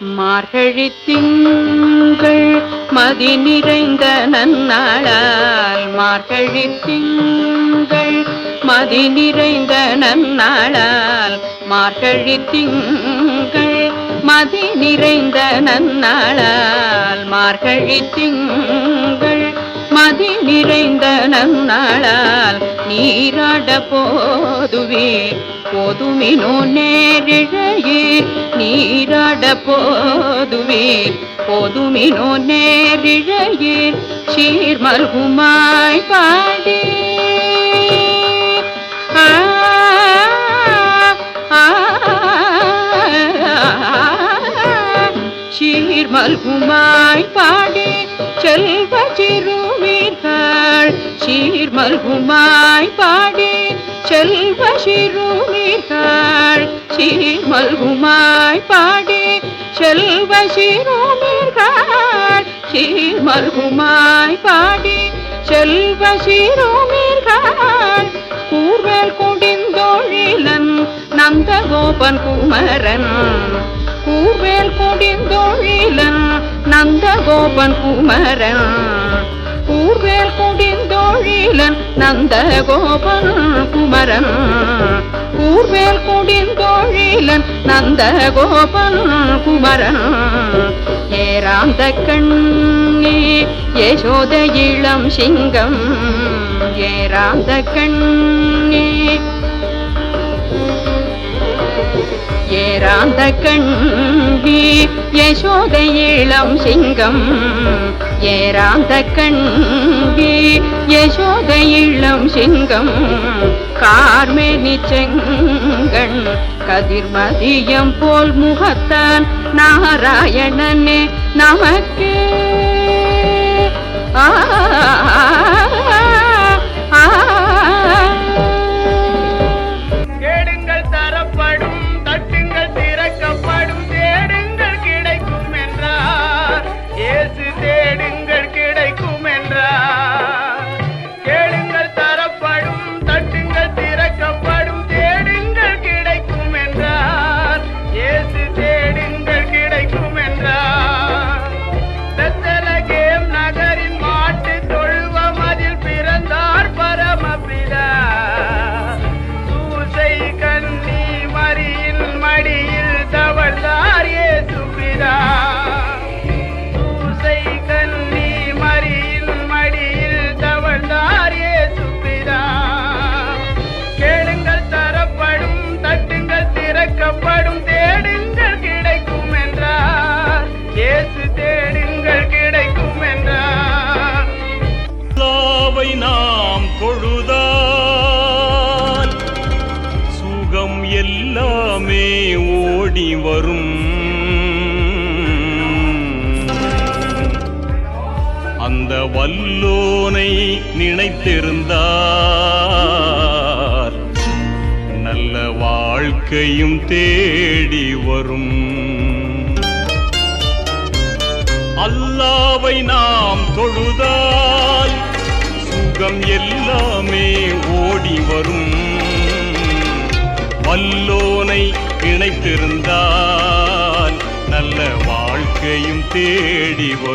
மார்கழி திங்கள் மதி நிறைந்த நன்னாளால் மார்கழி திங்கள் மதி நிறைந்த நன்னாளால் மார்கழி திங்கள் மதி நிறைந்த நன்னாளால் மார்கழி திங்கள் மதி நிறைந்த நன்னாளால் நீராட போதுவீர் போதுமினோ நேரிழையீர் நீராட போதுவீர் போதுமினோ நேரிழையீர் சீர்மல்குமாய் பாடி சீர்மல்குமாய் பாடி செல்வ சிறுமீர்கள் சீர்மல்குமாய் பாடி செல்வ சிறுமீர்கள் சீர்மல்குமாய் பாடி செல்வ சிறுமீர்கள் சீர்மல்குமாய் பாடி செல்வ சிறுமீர்கள் கூர்வேல் கொடிந்தோழிலன் நந்தகோபன் குமரன் கூர்வேல் கொடிந்தோழிலன் நந்தகோபன் குமரன் கூர்வேல் கொடிந்தோழிலன் நந்தகோபன் குமரன் கூர்வேல் கொடிந்தோழிலன் நந்தகோபன் குமரன் ஏராந்த கண்ணே யசோத இளம் சிங்கம் ஏராந்த கண்ணே ஏராந்த கண்ணே யசோத இளம் சிங்கம் ஏராந்த கண்ணே யசோத இளம் சிங்கம் கார்மேனி செங்கண் கதிர்மதியம் போல் முகத்தான் நாராயணனே நமக்கே நாம் தொழுதால் சுகம் எல்லாமே ஓடி வரும் அந்த வல்லோனை நினைத்திருந்தால் நல்ல வாழ்க்கையும் தேடி வரும் அல்லாவை நாம் தொழுதால் சுகம் எல்லாமே ஓடி வரும் வல்லோனை இணைத்திருந்தால் நல்ல வாழ்க்கையும் தேடி வரும்.